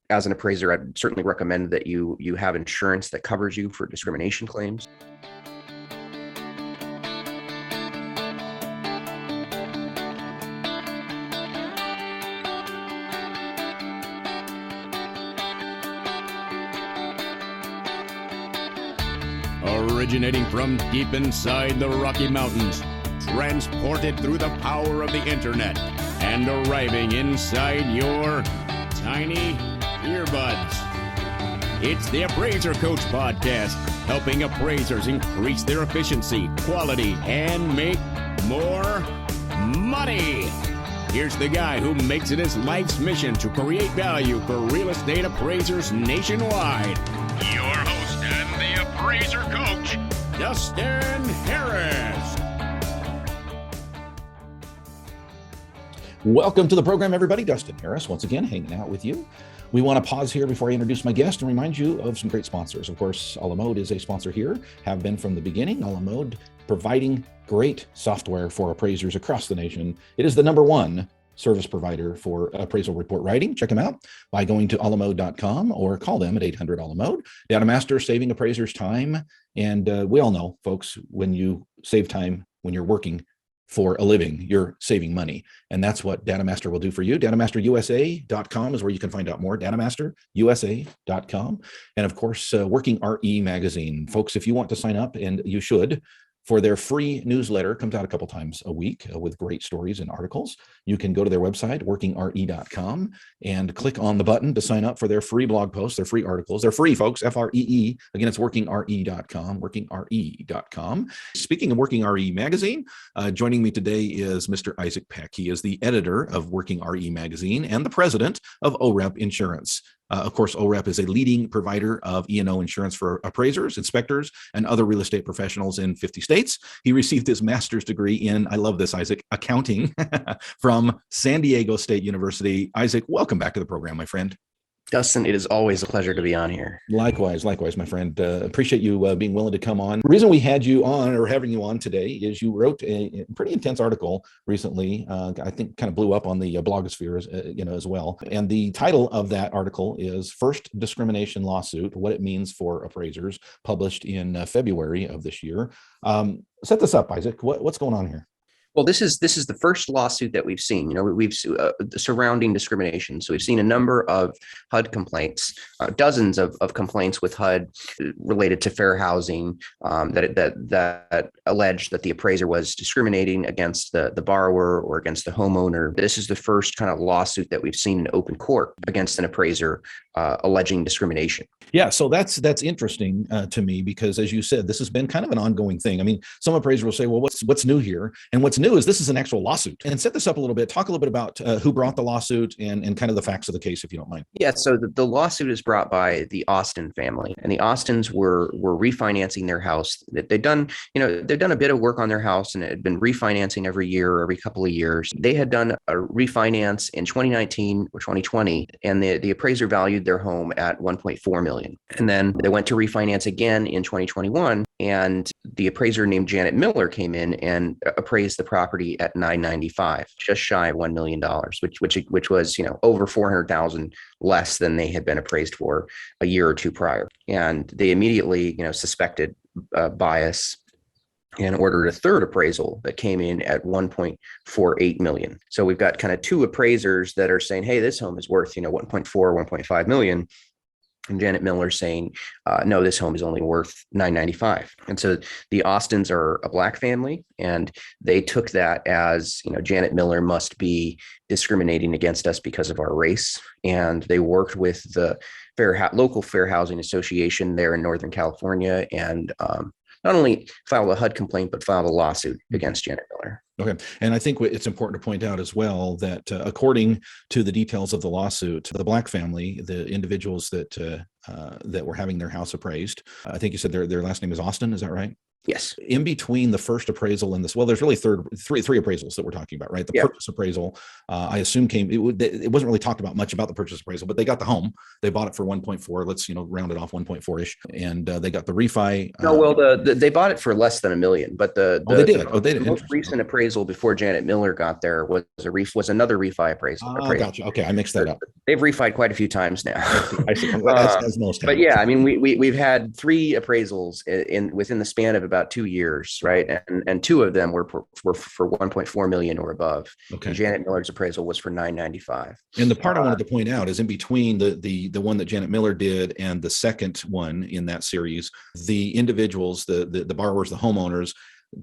as an appraiser, I'd certainly recommend that you have insurance that covers you for discrimination claims. Originating from deep inside the Rocky Mountains, transported through the power of the internet, and arriving inside your tiny earbuds. It's the Appraiser Coach Podcast, helping appraisers increase their efficiency, quality, and make more money. Here's the guy who makes it his life's mission to create value for real estate appraisers nationwide. Your host and the Appraiser Coach, Dustin Harris. Welcome to the program, everybody. Dustin Harris, once again, hanging out with you. We want to pause here before I introduce my guest and remind you of some great sponsors. Of course, A La Mode is a sponsor here, have been from the beginning. A La Mode providing great software for appraisers across the nation. It is the #1 service provider for appraisal report writing. Check them out by going to alamode.com or call them at 800-ALA-MODE. Datamaster, saving appraisers time. And we all know, folks, when you save time, when you're working for a living, you're saving money. And that's what Datamaster will do for you. DatamasterUSA.com is where you can find out more. DatamasterUSA.com. And of course, WorkingRE magazine. Folks, if you want to sign up, and you should, for their free newsletter, comes out a couple times a week with great stories and articles. You can go to their website, workingre.com, and click on the button to sign up for their free blog posts, their free articles. They're free, folks, Free. Again, it's workingre.com, workingre.com. Speaking of WorkingRE magazine, joining me today is Mr. Isaac Peck. He is the editor of WorkingRE magazine and the president of OREP Insurance. Of course, OREP is a leading provider of E&O insurance for appraisers, inspectors, and other real estate professionals in 50 states. He received his master's degree in, I love this, Isaac, accounting from San Diego State University. Isaac, welcome back to the program, my friend. Dustin, it is always a pleasure to be on here. Likewise, my friend. Appreciate you being willing to come on. The reason we had you on, or having you on today, is you wrote a pretty intense article recently. I think kind of blew up on the blogosphere, as well. And the title of that article is "First Discrimination Lawsuit: What It Means for Appraisers," published in February of this year. Set this up, Isaac. What's going on here? Well, this is the first lawsuit that we've seen. We've surrounding discrimination. So we've seen a number of HUD complaints, dozens of complaints with HUD related to fair housing that alleged that the appraiser was discriminating against the borrower or against the homeowner. This is the first kind of lawsuit that we've seen in open court against an appraiser alleging discrimination. Yeah, so that's interesting to me, because as you said, this has been kind of an ongoing thing. I mean, some appraisers will say, well, what's new here? And what's new is this is an actual lawsuit. And set this up a little bit. Talk a little bit about who brought the lawsuit and kind of the facts of the case, if you don't mind. Yeah, so the lawsuit is brought by the Austin family, and the Austins were refinancing their house. They've done a bit of work on their house, and it had been refinancing every year or every couple of years. They had done a refinance in 2019 or 2020, and the appraiser valued their home at $1.4 million. And then they went to refinance again in 2021, and the appraiser named Janet Miller came in and appraised the property at $995, just shy of $1 million, which was over $400,000 less than they had been appraised for a year or two prior. And they immediately suspected bias and ordered a third appraisal that came in at $1.48 million. So we've got kind of two appraisers that are saying, hey, this home is worth 1.4, $1.5 million. And Janet Miller saying, no, this home is only worth $995. And so the Austins are a Black family, and they took that as, Janet Miller must be discriminating against us because of our race. And they worked with the local Fair Housing Association there in Northern California, and not only filed a HUD complaint, but filed a lawsuit against Janet Miller. Okay. And I think it's important to point out as well that according to the details of the lawsuit, the Black family, the individuals that were having their house appraised, I think you said their last name is Austin. Is that right? Yes. In between the first appraisal and this, well, there's really three appraisals that we're talking about, right? The purchase appraisal, I assume it wasn't really talked about much about the purchase appraisal, but they got the home. They bought it for 1.4. Let's round it off 1.4-ish, and they got the refi. No, well, they bought it for less than $1 million, but they did. The most recent appraisal appraisal before Janet Miller got there was another refi appraisal. Oh, gotcha. Okay, I mixed that up. They've refied quite a few times now. I see. As most have. But yeah, I mean, we've had 3 appraisals within the span of about 2 years, right? And 2 of them were for 1.4 million or above. Okay. And Janet Miller's appraisal was for 995. And the part I wanted to point out is in between the one that Janet Miller did and the second one in that series, the individuals, the borrowers, the homeowners,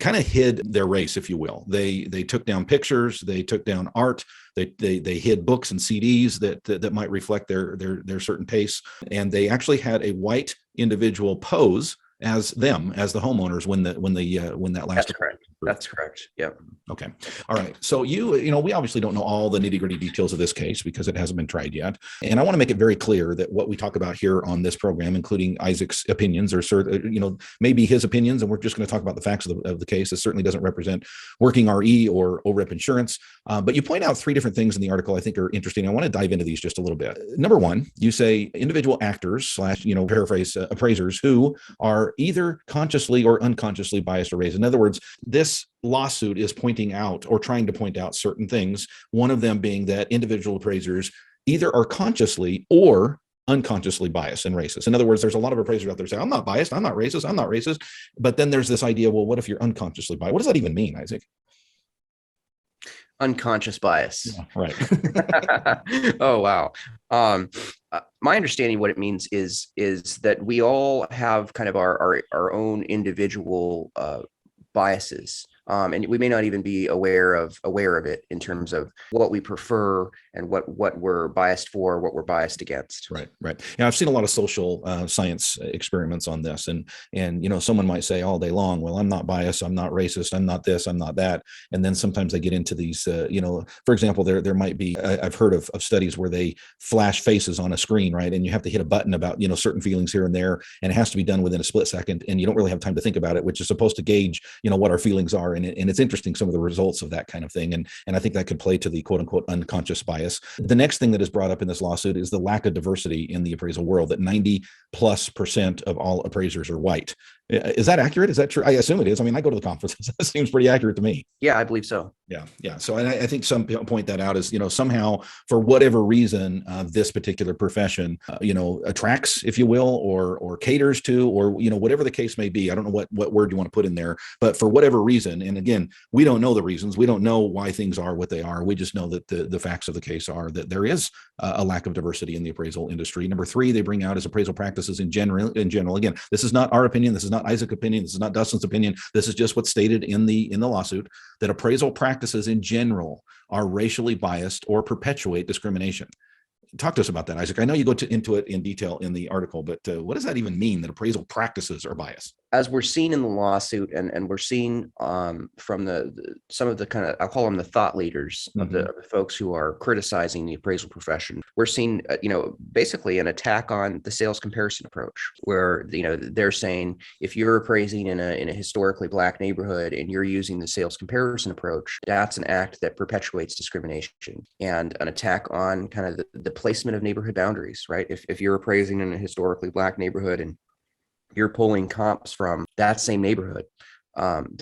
kind of hid their race, if you will. They took down pictures, they took down art, they hid books and CDs that might reflect their certain tastes, and they actually had a white individual pose as the homeowners when that last. That's correct. That's correct. Yep. Okay. All right. So we obviously don't know all the nitty-gritty details of this case because it hasn't been tried yet. And I want to make it very clear that what we talk about here on this program, including Isaac's opinions or maybe his opinions, and we're just going to talk about the facts of the case. This certainly doesn't represent WorkingRE or OREP Insurance. But you point out 3 different things in the article I think are interesting. I want to dive into these just a little bit. Number 1, you say individual actors / paraphrase appraisers who are either consciously or unconsciously biased or raised. In other words, this lawsuit is pointing out or trying to point out certain things, one of them being that individual appraisers either are consciously or unconsciously biased and racist. In other words, there's a lot of appraisers out there saying, I'm not biased, I'm not racist. But then there's this idea, well, what if you're unconsciously biased? What does that even mean, Isaac? Unconscious bias. Yeah, right. Oh, wow. My understanding what it means is that we all have kind of our own individual biases. And we may not even be aware of it in terms of what we prefer and what we're biased for, what we're biased against. Right. Yeah, I've seen a lot of social science experiments on this, and someone might say all day long, well, I'm not biased, I'm not racist, I'm not this, I'm not that, and then sometimes they get into these, for example, there might be, I've heard of studies where they flash faces on a screen, right, and you have to hit a button about certain feelings here and there, and it has to be done within a split second, and you don't really have time to think about it, which is supposed to gauge what our feelings are. And it's interesting, some of the results of that kind of thing. And I think that could play to the quote unquote unconscious bias. The next thing that is brought up in this lawsuit is the lack of diversity in the appraisal world, that 90+% of all appraisers are white. Is that accurate? Is that true? I assume it is. I mean, I go to the conferences. That seems pretty accurate to me. Yeah, I believe so. Yeah. So I think some people point that out as, somehow for whatever reason, this particular profession, attracts, if you will, or caters to, or, whatever the case may be. I don't know what word you want to put in there, but for whatever reason, and again, we don't know the reasons. We don't know why things are what they are. We just know that the facts of the case are that there is a lack of diversity in the appraisal industry. Number 3, they bring out is appraisal practices in general. Again, this is not our opinion. This is not Isaac's opinion. This is not Dustin's opinion. This is just what's stated in the lawsuit, that appraisal practices in general are racially biased or perpetuate discrimination. Talk to us about that, Isaac. I know you go into it in detail in the article, but what does that even mean, that appraisal practices are biased? As we're seeing in the lawsuit, and we're seeing from some of the kind of, I'll call them the thought leaders of the folks who are criticizing the appraisal profession, we're seeing basically an attack on the sales comparison approach, where they're saying if you're appraising in a historically Black neighborhood and you're using the sales comparison approach, that's an act that perpetuates discrimination and an attack on kind of the placement of neighborhood boundaries, right? If you're appraising in a historically Black neighborhood and you're pulling comps from that same neighborhood,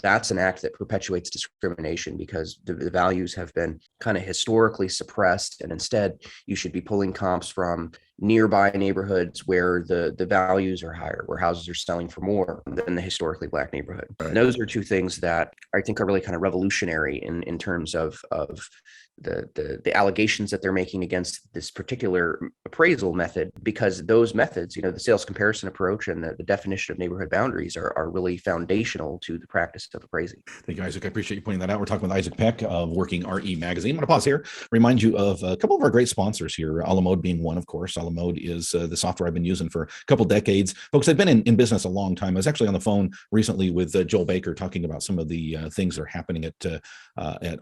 that's an act that perpetuates discrimination, because the values have been kind of historically suppressed, and instead you should be pulling comps from nearby neighborhoods where the values are higher, where houses are selling for more than the historically Black neighborhood. Right. And those are 2 things that I think are really kind of revolutionary in terms of the allegations that they're making against this particular appraisal method, because those methods, the sales comparison approach and the definition of neighborhood boundaries are really foundational to the practice of appraising. Thank you, Isaac. I appreciate you pointing that out. We're talking with Isaac Peck of WorkingRE magazine. I'm going to pause here, remind you of a couple of our great sponsors here, Alamode being one, of course. Alamode is the software I've been using for a couple decades. Folks, I've been in business a long time. I was actually on the phone recently with Joel Baker talking about some of the things that are happening at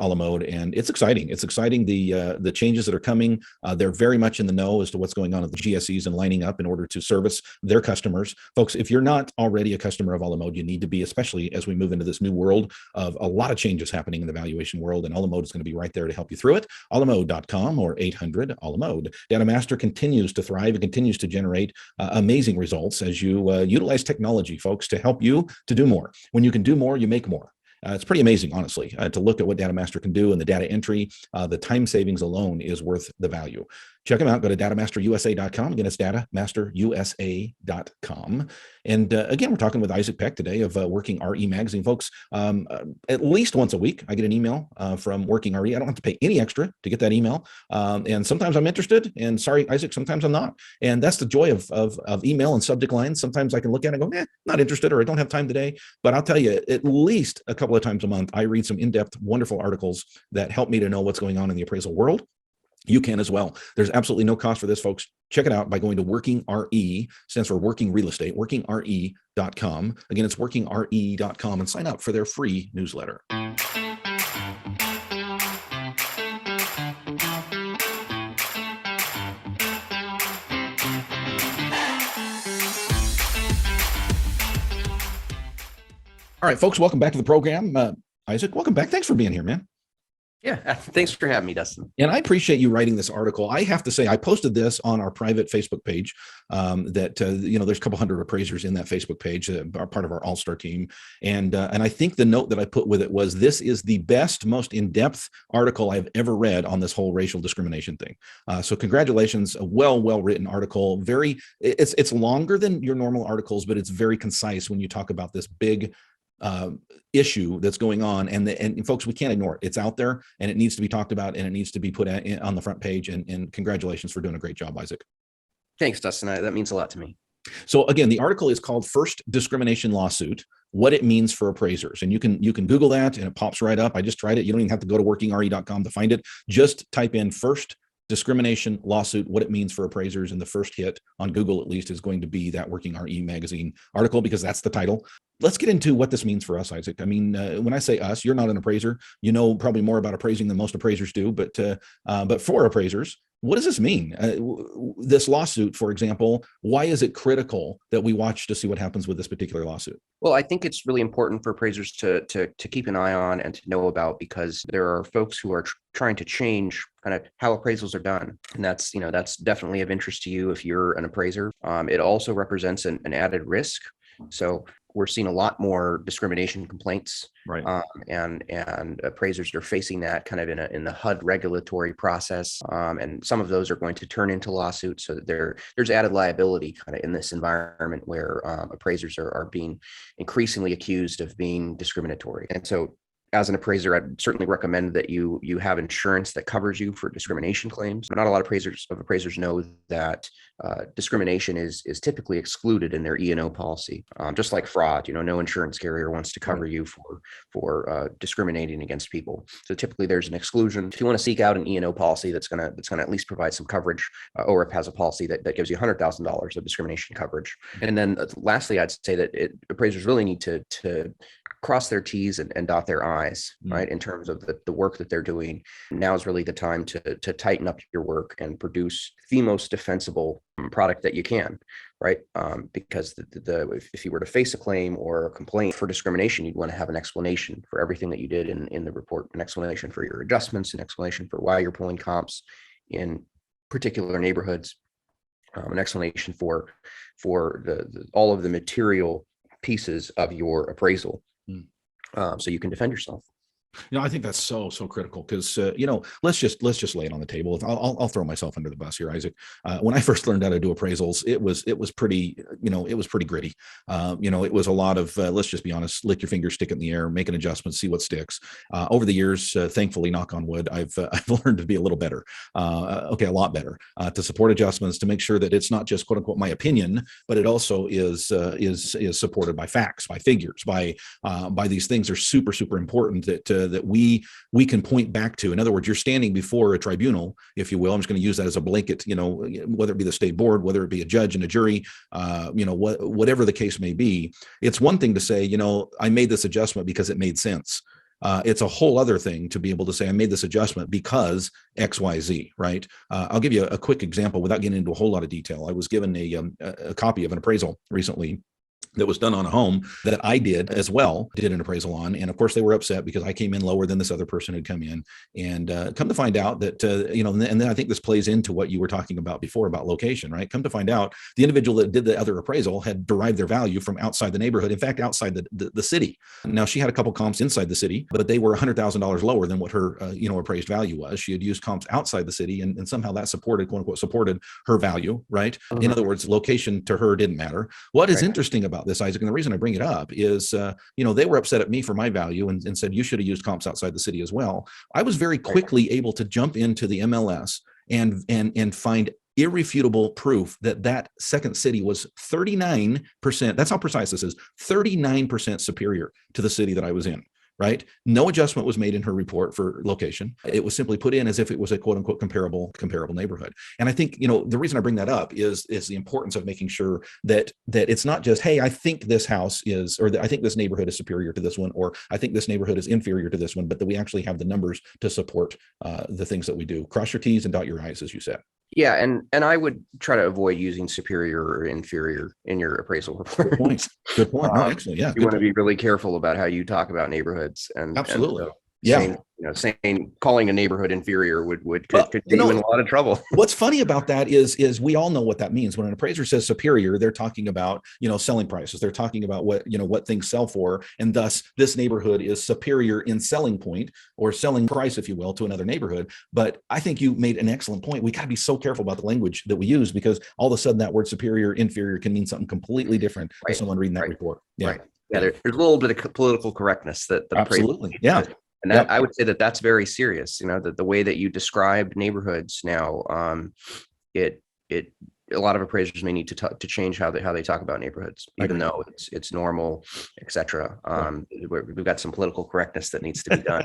Alamode, and it's exciting. It's exciting, the changes that are coming. They're very much in the know as to what's going on at the GSEs and lining up in order to service their customers. Folks, if you're not already a customer of Alamode, you need to be, especially as we move into this new world of a lot of changes happening in the valuation world, and Alamode is going to be right there to help you through it. Alamode.com or 800-ALAMODE. Datamaster continues to thrive and continues to generate amazing results as you utilize technology, folks, to help you to do more. When you can do more, you make more. It's pretty amazing, honestly, to look at what Data Master can do, and the data entry, the time savings alone is worth the value. Check them out. Go to datamasterusa.com. Again, it's datamasterusa.com. And again, we're talking with Isaac Peck today of WorkingRE magazine. Folks, at least once a week, I get an email from WorkingRE. I don't have to pay any extra to get that email. And sometimes I'm interested, and sorry, Isaac, sometimes I'm not. And that's the joy of email and subject lines. Sometimes I can look at it and go, not interested, or I don't have time today. But I'll tell you, at least a couple of times a month, I read some in-depth, wonderful articles that help me to know what's going on in the appraisal world. You can as well. There's absolutely no cost for this, folks. Check it out by going to WorkingRE, stands for Working Real Estate, WorkingRE.com. Again, it's WorkingRE.com, and sign up for their free newsletter. All right, folks, welcome back to the program. Isaac, welcome back. Thanks for being here, man. Yeah, thanks for having me, Dustin. And I appreciate you writing this article. I have to say, I posted this on our private Facebook page. There's a couple hundred appraisers in that Facebook page, are part of our all-star team. And I think the note that I put with it was, this is the best, most in-depth article I've ever read on this whole racial discrimination thing. So congratulations, a well-written article. It's longer than your normal articles, but it's very concise when you talk about this big issue that's going on, and folks, we can't ignore it. It's out there, and it needs to be talked about, and it needs to be put on the front page. And congratulations for doing a great job, Isaac. Thanks, Dustin. That means a lot to me. So again, the article is called First Discrimination Lawsuit: What It Means for Appraisers. And you can Google that, and it pops right up. I just tried it. You don't even have to go to workingre.com to find it. Just type in First Discrimination Lawsuit, What It Means for Appraisers, and the first hit on Google, at least, is going to be that WorkingRE magazine article, because that's the title. Let's get into what this means for us, Isaac. I mean, when I say us, you're not an appraiser. You know probably more about appraising than most appraisers do, but for appraisers, what does this mean? This lawsuit, for example, why is it critical that we watch to see what happens with this particular lawsuit? Well, I think it's really important for appraisers to keep an eye on and to know about, because there are folks who are trying to change kind of how appraisals are done. And that's definitely of interest to you if you're an appraiser. It also represents an added risk. So we're seeing a lot more discrimination complaints, right? And appraisers are facing that kind of in the HUD regulatory process, and some of those are going to turn into lawsuits. So that there's added liability kind of in this environment where appraisers are being increasingly accused of being discriminatory. And so, as an appraiser, I'd certainly recommend that you have insurance that covers you for discrimination claims. Not a lot of appraisers know that discrimination is typically excluded in their E&O policy. Just like fraud, no insurance carrier wants to cover you for discriminating against people. So typically there's an exclusion. If you want to seek out an E&O policy that's gonna at least provide some coverage, ORIP has a policy that gives you $100,000 of discrimination coverage. And then lastly, I'd say that appraisers really need to cross their T's and dot their I's, right? In terms of the work that they're doing. Now is really the time to tighten up your work and produce the most defensible product that you can, right? Because if you were to face a claim or a complaint for discrimination, you'd want to have an explanation for everything that you did in the report, an explanation for your adjustments, an explanation for why you're pulling comps in particular neighborhoods, an explanation for all of the material pieces of your appraisal. So you can defend yourself. I think that's so critical, because let's just lay it on the table. I'll throw myself under the bus here, Isaac. When I first learned how to do appraisals, it was pretty gritty. It was a lot of let's just be honest, lick your finger, stick it in the air, make an adjustment, see what sticks. Over the years, thankfully, knock on wood, I've learned to be a little better, a lot better, to support adjustments, to make sure that it's not just quote unquote my opinion, but it also is supported by facts, by figures, by these things are super important that we can point back to. In other words, you're standing before a tribunal, if you will. I'm just going to use that as a blanket, whether it be the state board, whether it be a judge and a jury, whatever the case may be. It's one thing to say, I made this adjustment because it made sense. It's a whole other thing to be able to say, I made this adjustment because X, Y, Z, right? I'll give you a quick example without getting into a whole lot of detail. I was given a copy of an appraisal recently that was done on a home that I did as well, did an appraisal on. And of course, they were upset because I came in lower than this other person had come in. And come to find out that, and then I think this plays into what you were talking about before about location, right? Come to find out the individual that did the other appraisal had derived their value from outside the neighborhood, in fact, outside the city. Now, she had a couple comps inside the city, but they were $100,000 lower than what her, appraised value was. She had used comps outside the city, and somehow that supported, quote unquote, supported her value, right? Mm-hmm. In other words, location to her didn't matter. What is interesting about this, Isaac, and the reason I bring it up is, they were upset at me for my value and said, you should have used comps outside the city as well. I was very quickly able to jump into the MLS and find irrefutable proof that second city was 39%. That's how precise this is, 39% superior to the city that I was in. Right? No adjustment was made in her report for location. It was simply put in as if it was a quote unquote comparable neighborhood. And I think, the reason I bring that up is the importance of making sure that it's not just, hey, I think this house is, or I think this neighborhood is superior to this one, or I think this neighborhood is inferior to this one, but that we actually have the numbers to support the things that we do. Cross your T's and dot your I's, as you said. Yeah, and I would try to avoid using superior or inferior in your appraisal report. Good point. No, excellent. Yeah, you want to be really careful about how you talk about neighborhoods. And absolutely. Saying calling a neighborhood inferior could get you in a lot of trouble. What's funny about that is we all know what that means. When an appraiser says superior, they're talking about, selling prices. They're talking about what things sell for. And thus this neighborhood is superior in selling point or selling price, if you will, to another neighborhood. But I think you made an excellent point. We got to be so careful about the language that we use, because all of a sudden that word superior, inferior can mean something completely different to someone reading that report. Yeah. Right. Yeah. There's a little bit of political correctness that absolutely. Yeah. And I would say that's very serious. The way that you describe neighborhoods now, a lot of appraisers may need to change how they talk about neighborhoods, even though it's normal, etc. We've got some political correctness that needs to be done.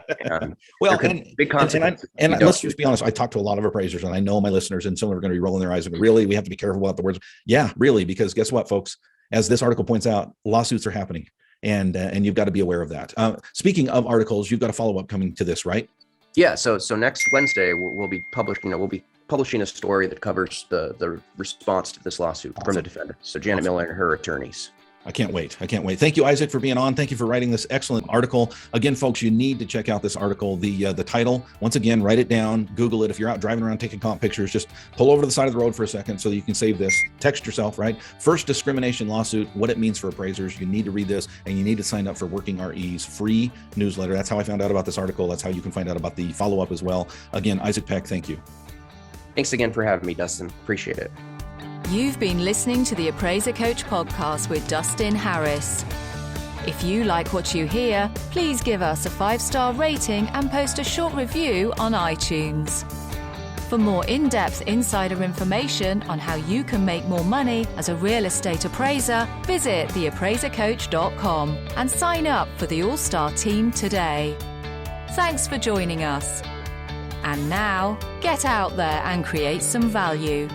Big consequences. And let's just be honest. I talk to a lot of appraisers, and I know my listeners, and some are going to be rolling their eyes and really, we have to be careful about the words. Yeah, really, because guess what, folks? As this article points out, lawsuits are happening. And you've got to be aware of that. Speaking of articles, you've got a follow-up coming to this, right? Yeah. So next Wednesday we'll be publishing a story that covers the response to this lawsuit from the defendants. So Janet Miller and her attorneys. I can't wait. Thank you, Isaac, for being on. Thank you for writing this excellent article. Again, folks, you need to check out this article. The title, once again, write it down, Google it. If you're out driving around taking comp pictures, just pull over to the side of the road for a second so that you can save this. Text yourself, right? First Discrimination Lawsuit, what it means for appraisers. You need to read this, and you need to sign up for WorkingRE's free newsletter. That's how I found out about this article. That's how you can find out about the follow-up as well. Again, Isaac Peck, thank you. Thanks again for having me, Dustin. Appreciate it. You've been listening to the Appraiser Coach podcast with Dustin Harris. If you like what you hear, please give us a 5-star rating and post a short review on iTunes. For more in-depth insider information on how you can make more money as a real estate appraiser, visit theappraisercoach.com and sign up for the All-Star team today. Thanks for joining us. And now, get out there and create some value.